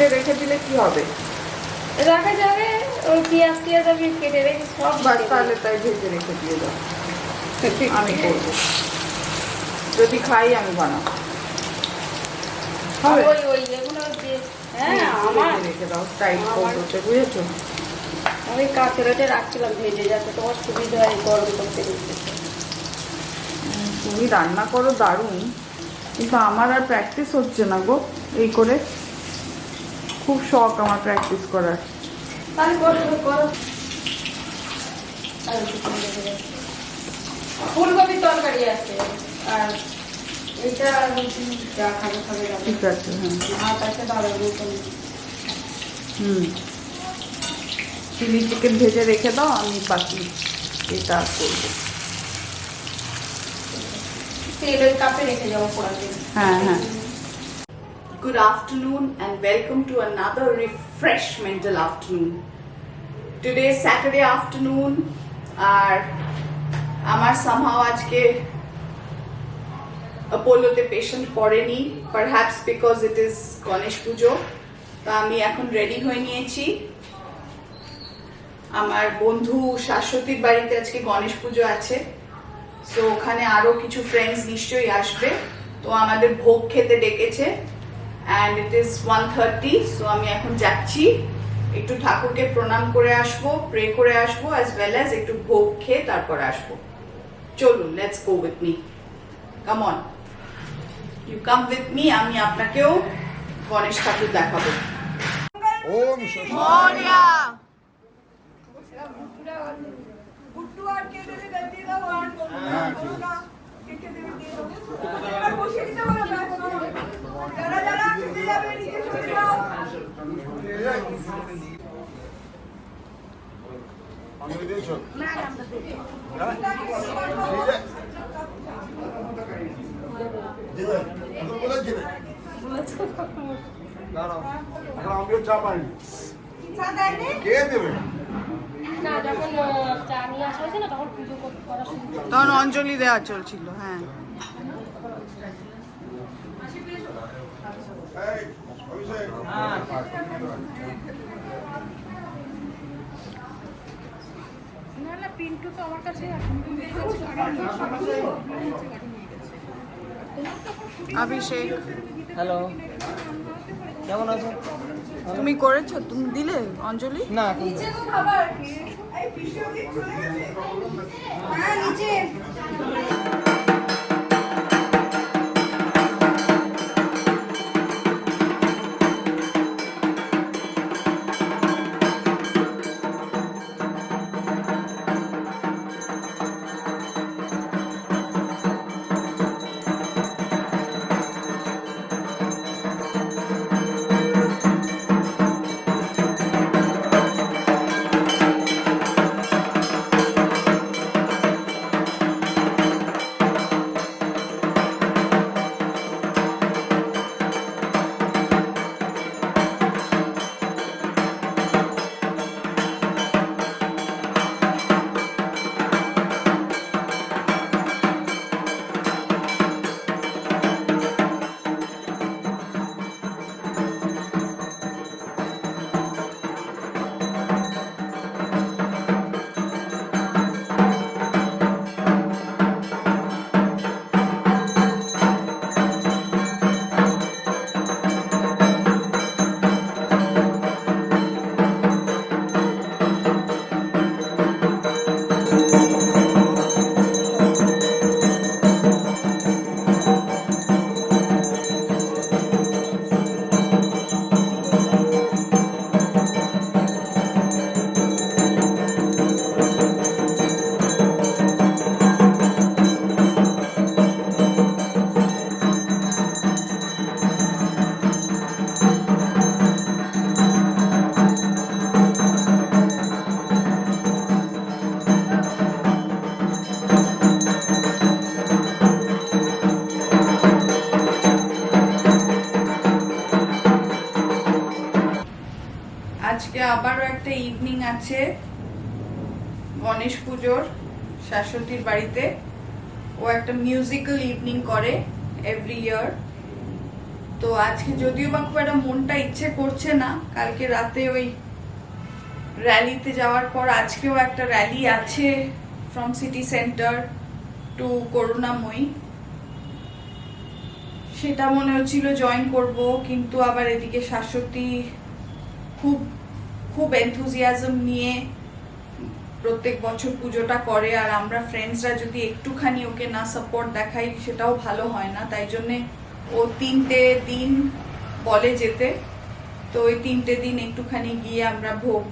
ভেজে রেখে দিলে কি হবে? রাখা যাবে, ওই পেঁয়াজ টিয়াজ আমি কেটে রেখে সব বাস তাহলে তাই ভেজে রেখে দিয়ে দাও, আমি করবো। যদি খাই আমি বানাবো। হবে? ওই ওই এগুলো দিয়ে হ্যাঁ আমার রেখে দাও টাইট করতে, বুঝেছো? আমি কাঁচড়াতে রাখছিলাম ভেজে, যাতে তোমার সুবিধা হয় গরম করতে দিতে। তুমি রান্না করো দারুণ, কিন্তু আমার আর প্র্যাকটিস হচ্ছে না গো এই করে। খুব শখ আমার প্র্যাকটিস করার। তাহলে করো। ফুলকপির তরকারি আছে, আর এটা যা খাবে খাবে। ঠিক আছে, হ্যাঁ। ভাত আছে দাঁড়াবো। চিলি চিকেন ভেজে রেখে দাও, আমি বাকি এটা করবো। তেলের কাপে রেখে যাবো পোড়াতে। হ্যাঁ হ্যাঁ। Good afternoon and welcome to another refreshmental afternoon. Today is Saturday afternoon আর আমার somehow আজকে অ্যাপোলোতে পেশেন্ট পড়েনি, perhaps because it is Ganesh পুজো। তো আমি এখন রেডি হয়ে নিয়েছি। আমার বন্ধু শাশ্বতীর বাড়িতে আজকে গণেশ পুজো আছে, সো ওখানে আরো কিছু ফ্রেন্ডস নিশ্চয়ই আসবে, তো আমাদের ভোগ খেতে ডেকেছে। অ্যান্ড ইট ইজ 1:30, সো আমি এখন যাচ্ছি, একটু ঠাকুরকে প্রণাম করে আসবো, প্রে করে আসবো, অ্যাজ ওয়েল অ্যাজ একটু ভোগ খেয়ে তারপর আসবো। চলুন, let's go with me, come on, you come with me, আমি আপনাকেও গণেশ ঠাকুর দেখাবো। ওম মরিয়া চা পাইনি, কে দেবে? না, যখন চা নিয়ে আসা হয়েছে না, তখন পুজো করা শুরু করে। তখন অঞ্জলি দেওয়া চলছিল। হ্যাঁ, এই, অভিষেক। না পিন্টু তো আমার কাছে অভিষেক হ্যালো, কেমন আছো? তুমি করেছো? তুমি দিলে অঞ্জলি? না, আজকে আবারও একটা ইভিনিং আছে গণেশ পুজোর শাশ্বতীর বাড়িতে। ও একটা মিউজিক্যাল ইভিনিং করে এভরি ইয়ার, তো আজকে যদিও বা খুব একটা মনটা ইচ্ছে করছে না, কালকে রাতে ওই র্যালিতে যাওয়ার পর আজকেও একটা র্যালি আছে ফ্রম সিটি সেন্টার টু করুণাময়ী, সেটা মনে হচ্ছিল জয়েন করব, কিন্তু আবার এদিকে শাশ্বতী খুব খুব এনথুজিয়াজম নিয়ে প্রত্যেক বছর পুজোটা করে, আর আমরা ফ্রেন্ডসরা যদি একটুখানি ওকে না সাপোর্ট দেখাই সেটাও ভালো হয় না। তাই জন্যে ও 3টে দিন বলে যেতে, তো ওই 3টে দিন একটুখানি গিয়ে আমরা ভোগ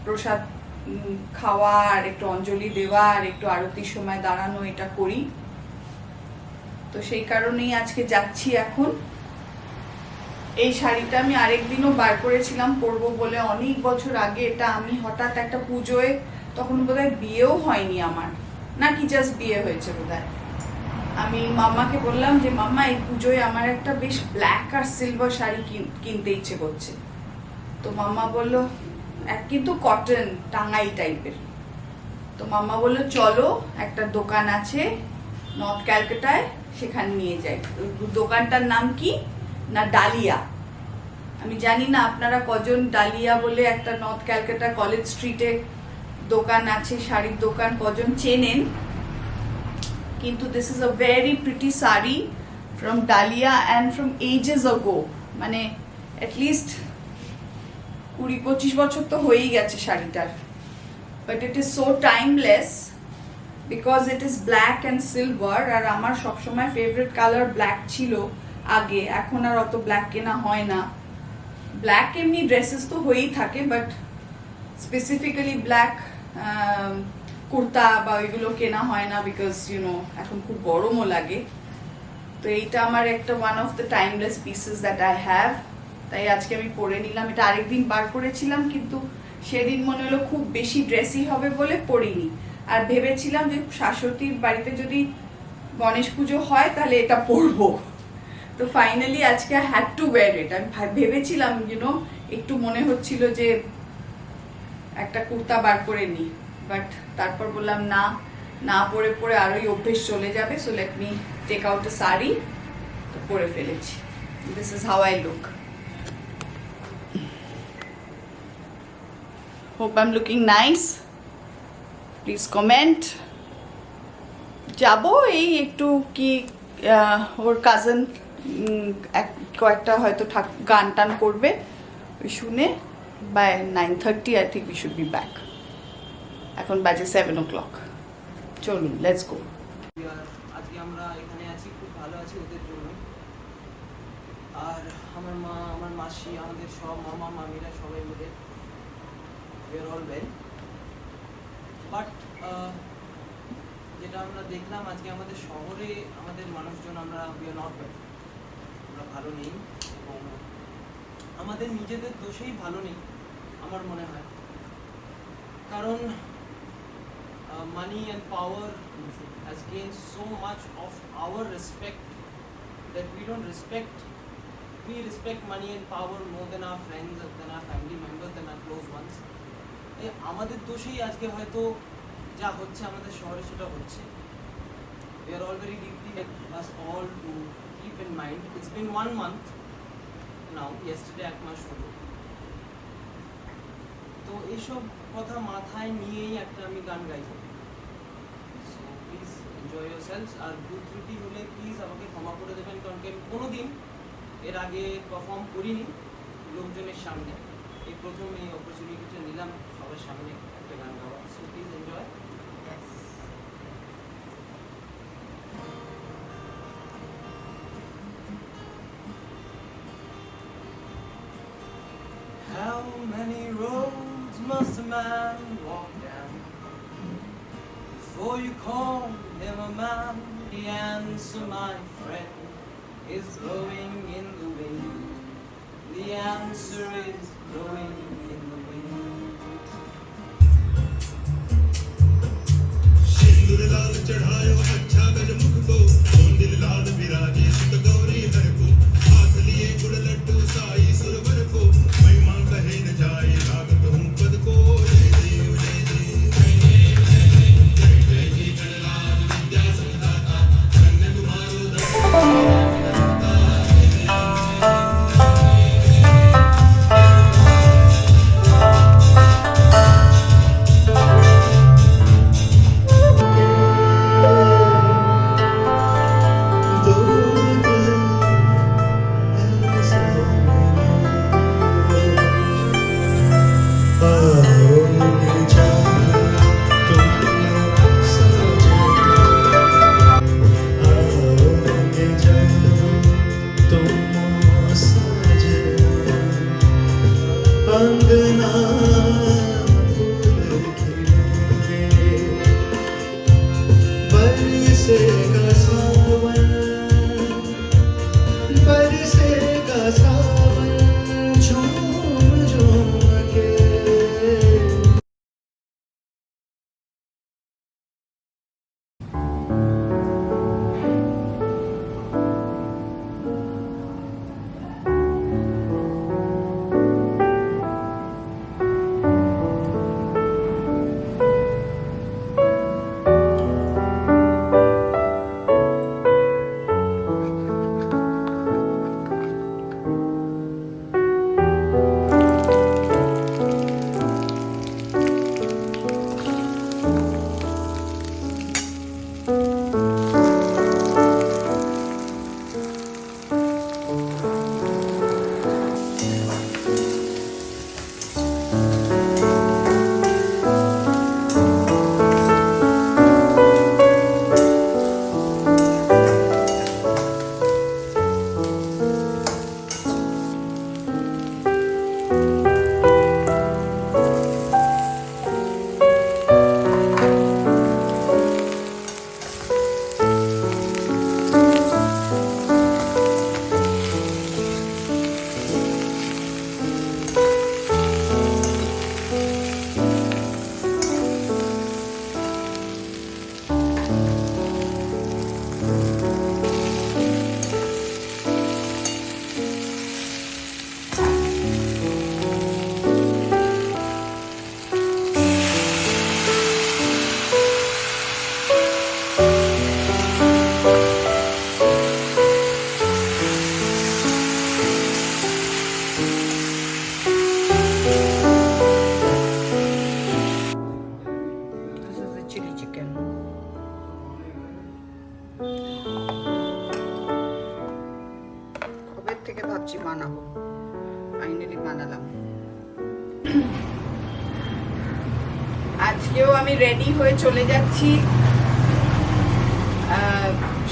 প্রসাদ খাওয়া আর একটু অঞ্জলি দেওয়া আর একটু আরতির সময় দাঁড়ানো এটা করি। তো সেই কারণেই আজকে যাচ্ছি। এখন এই শাড়িটা আমি আরেকদিনও বার করেছিলাম পরবো বলে, অনেক বছর আগে। এটা আমি হঠাৎ একটা পুজোয়, তখন বোধহয় বিয়েও হয়নি আমার, নাকি জাস্ট বিয়ে হয়েছে বোধহয়, আমি মাম্মাকে বললাম যে মাম্মা এই পুজোয় আমার একটা বেশ ব্ল্যাক আর সিলভার শাড়ি কিনতে ইচ্ছে করছে। তো মাম্মা বলল, কিন্তু কটন টাঙ্গাই টাইপের। তো মাম্মা বলল চলো একটা দোকান আছে নর্থ ক্যালকাটায়, সেখানে নিয়ে যাই। দোকানটার নাম কি না ডালিয়া। আমি জানি না আপনারা কজন ডালিয়া বলে একটা নর্থ ক্যালকাটা কলেজ স্ট্রিটে দোকান আছে, শাড়ির দোকান, কজন চেনেন। কিন্তু this is a very pretty sari from Dalia and from ages ago, মানে অ্যাটলিস্ট 20-25 বছর তো হয়েই গেছে শাড়িটার। But it is so timeless because it is black and silver, আর আমার সবসময় ফেভারিট কালার ব্ল্যাক ছিল আগে, এখন আর অত ব্ল্যাক কেনা হয় না। ব্ল্যাক এমনি ড্রেসেস তো হয়েই থাকে, বাট স্পেসিফিক্যালি ব্ল্যাক কুর্তা বা ওইগুলো কেনা হয় না, বিকজ এখন খুব গরমও লাগে। তো এইটা আমার একটা one of the timeless pieces that I have, তাই আজকে আমি পরে নিলাম। এটা আরেকদিন বার করেছিলাম, কিন্তু সেদিন মনে হলো খুব বেশি ড্রেসই হবে বলে পরিনি, আর ভেবেছিলাম যে শাশ্বতীর বাড়িতে যদি গণেশ পুজো হয় তাহলে এটা পরবো। তো ফাইনালি আজকে হ্যাড টু ওয়্যার ইট। আমি ভেবেছিলাম একটু মনে হচ্ছিল যে একটা কুর্তা বার করে নিই, বাট তারপর বললাম না পরে পরে আরোই অভ্যেস চলে যাবে, so let me take out a sari. তো পরে ফেলেছি। This is how I look. Hope I am looking nice, please comment. যাবো এই একটু কি ওর কাজিন কয়েকটা হয়তো গান টান করবে, ওই শুনে by 9:30 I think we should be back. এখন বাজে 7 o'clock। চলুন, লেটস গো। আজকে আমরা এখানে আছি, খুব ভালো আছি ওদের জন্য। আর আমার মা, আমার মাসি, আমাদের সব মামা মামিরা সবাই মিলে we are all well, but যেটা আমরা দেখলাম আজকে আমাদের শহরে আমাদের মানুষজন আমরা we are not well, আমরা ভালো নেই, এবং আমাদের নিজেদের দোষেই ভালো নেই আমার মনে হয়। কারণ money and power has gained so much of our respect that we respect money and power more than our friends, than our family members, than our close ones. আমাদের দোষেই আজকে হয়তো যা হচ্ছে আমাদের শহরে সেটা হচ্ছে। We are all very deeply us all to keep in mind. It's been 1 month now, yesterday 1 মাস হলো। তো এইসব কথা মাথায় নিয়েই একটা আমি গান গাইছি। সো প্লিজ এনজয় yourselves, আর ভুল ত্রুটি হলে প্লিজ আমাকে ক্ষমা করে দেবেন, কারণ আমি কোনোদিন এর আগে পারফর্ম করিনি লোকজনের সামনে। এই প্রথম এই অপরচুনিটিটা নিলাম সবার সামনে একটা গান গাওয়া। So please enjoy. How many roads must a man walk down before you call him a man? The answer, my friend, is blowing in the wind. The answer is blowing in the wind. सिंदूर लाल चढ़ायो अच्छा गज मुख को, दिल लाल विराजे सुत गौरी हर को, हाथ लिए गुड़ लड्डू साई सुरवर को, महिमा कहे न जाए लागत हूँ पद को। जय देव जय देव जय जय जी गणराज विद्या संदाता, धन्य तुम्हारो दर्शन। आंगना फूल खिलेंगे, बरसेगा सावन, बरसेगा सावन झूम झूम के। থেকে ভাবছি বানাবো, ফাইনালি বানালাম। আজকেও আমি রেডি হয়ে চলে যাচ্ছি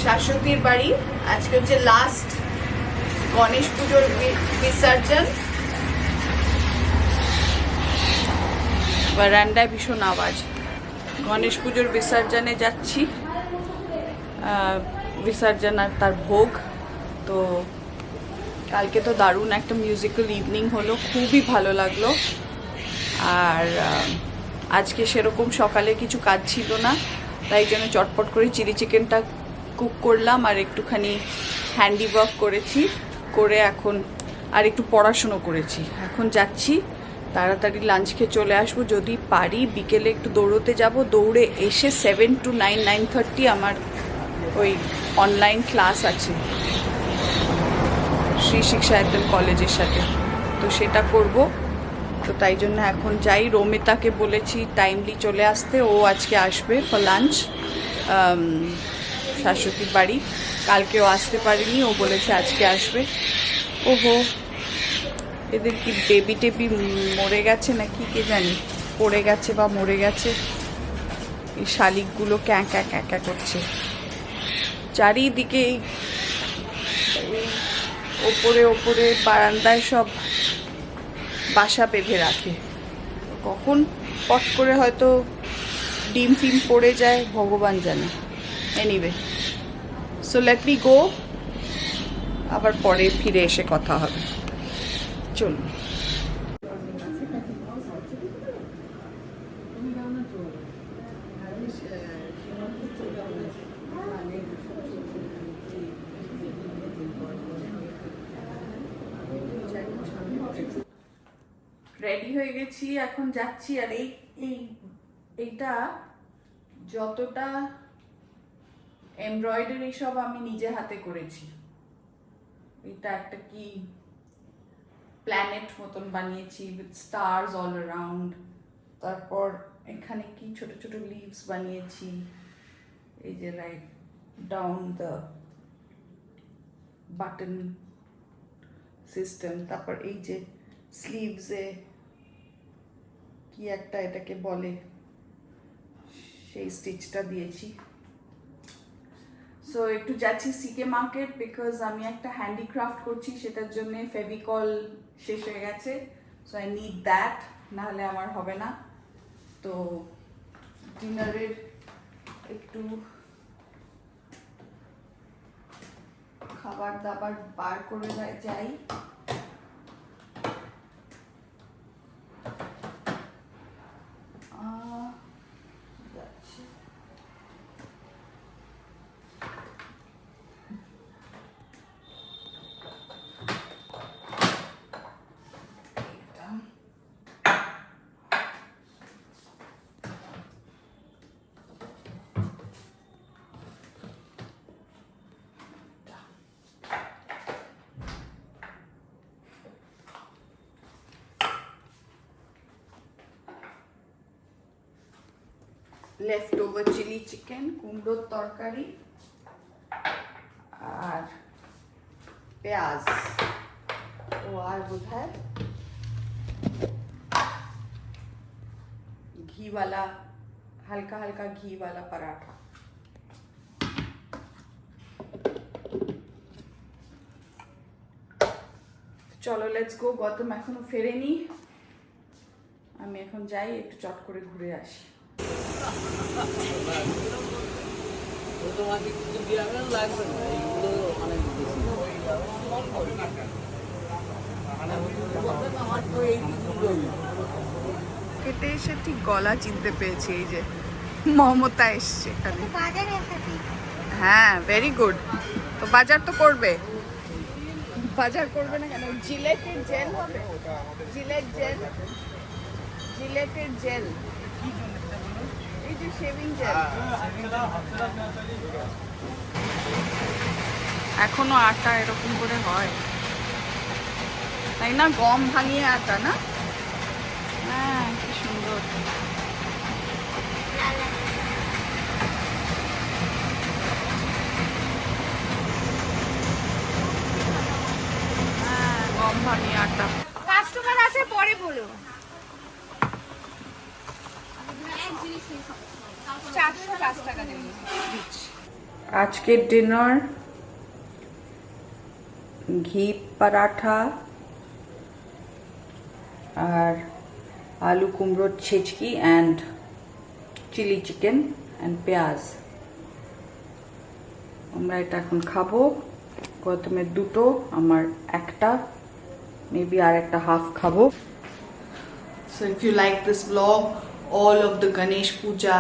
শাশ্বতীর বাড়ি। আজকে হচ্ছে লাস্ট গণেশ পুজোর বিসর্জন। বারান্দায় ভীষণ আওয়াজ। গণেশ পুজোর বিসর্জনে যাচ্ছি, বিসর্জন আর তার ভোগ। তো কালকে তো দারুণ একটা মিউজিক্যাল ইভিনিং হলো, খুবই ভালো লাগলো। আর আজকে সেরকম সকালে কিছু কাজ ছিল না, তাই জন্য চটপট করে চিলি চিকেনটা কুক করলাম আর একটুখানি হ্যান্ডিওয়ার্ক করেছি, করে এখন আর একটু পড়াশুনো করেছি। এখন যাচ্ছি, তাড়াতাড়ি লাঞ্চ খেয়ে চলে আসবো। যদি পারি বিকেলে একটু দৌড়তে যাব, দৌড়ে এসে 7 to 9, 9:30 আমার ওই অনলাইন ক্লাস আছে শ্রী শিক্ষায়তন কলেজের সাথে, তো সেটা করব। তো তাই জন্য এখন যাই। রমিতাকে বলেছি টাইমলি চলে আসতে, ও আজকে আসবে ফর লাঞ্চ শাশ্বতীর বাড়ি। কালকেও আসতে পারিনি, ও বলেছে আজকে আসবে। ওহো, এদের কি বেবি টেবি মরে গেছে নাকি কে জানি, পড়ে গেছে বা মরে গেছে। এই শালিকগুলো ক্যাঁ ক্যাঁ ক্যাঁ ক্যাঁ করছে চারিদিকে। ওপরে ওপরে বারান্দায় সব বাসা বেঁধে রাখে, কখন পট করে হয়তো ডিম ফিম পড়ে যায় ভগবান জানে। Anyway, so let me go, আবার পরে ফিরে এসে কথা হবে। চলুন। রেডি হয়ে গেছি, এখন যাচ্ছি। আর এইটা যতটা এমব্রয়ডারি সব আমি নিজে হাতে করেছি। এটা একটা কি প্ল্যানেট মতন বানিয়েছি উইথ স্টারস অল অ্যারাউন্ড। তারপর এখানে কি ছোট ছোট লিভস বানিয়েছি, এই যে write down the button system. তারপর এই যে স্লিভসে কি একটা এটাকে বলে, সেই স্টিচটা দিয়েছি। সো একটু যাচ্ছি সিকে মার্কেট, বিকজ আমি একটা হ্যান্ডিক্রাফট করছি, সেটার জন্য ফেভিকল শেষ হয়ে গেছে। সো আই নিড দ্যাট, নাহলে আমার হবে না। তো ডিনারের একটু খাবার দাবার বার করে যাই। যাচ্ছি। লেফট ওভার চিলি চিকেন, কুমড়োর তরকারি আর পেঁয়াজ ও আর বোধহয় ঘি वाला हल्का हल्का घी वाला पराठा। চলো লেটস গো। গৌতম এখনো ফেরেনি, আমি এখন যাই একটু চট করে ঘুরে আসি। তোমাকে কিছু দিয়ে লাগবে না, এইগুলো অনেক খেতে এসে ঠিক গলা চিনতে পেয়েছি, এই যে মমতা এসছে এখানে। হ্যাঁ ভেরি গুড। তো বাজার তো করবে, বাজার করবে না কেন? জিলেটের জেল হবে, জিলেটের জেল, এই যে শেভিং জেল। এখনো আটা এরকম করে হয় তাই না? গম ভাঙিয়ে আটা না? হ্যাঁ কি সুন্দর। হ্যাঁ গম ভাঙিয়ে আটা। কাস্টমার আছে পরে বলো। 405 টাকা দেবেন। আজকের ডিনার ঘি পরাঠা আর আলু কুমড়োর ছেচকি অ্যান্ড চিলি চিকেন অ্যান্ড পেঁয়াজ। আমরা এটা এখন খাবো। গৌতমের দুটো, আমার একটা, মেবি আর একটা হাফ খাবো। So if you like this vlog, all of the Ganesh Puja,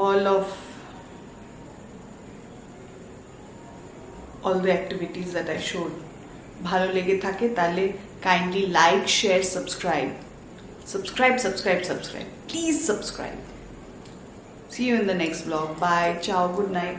all the activities that I showed ভালো লেগে থাকে তাহলে kindly like, share, subscribe. Please subscribe. See you in the next vlog. Bye. Ciao. Good night.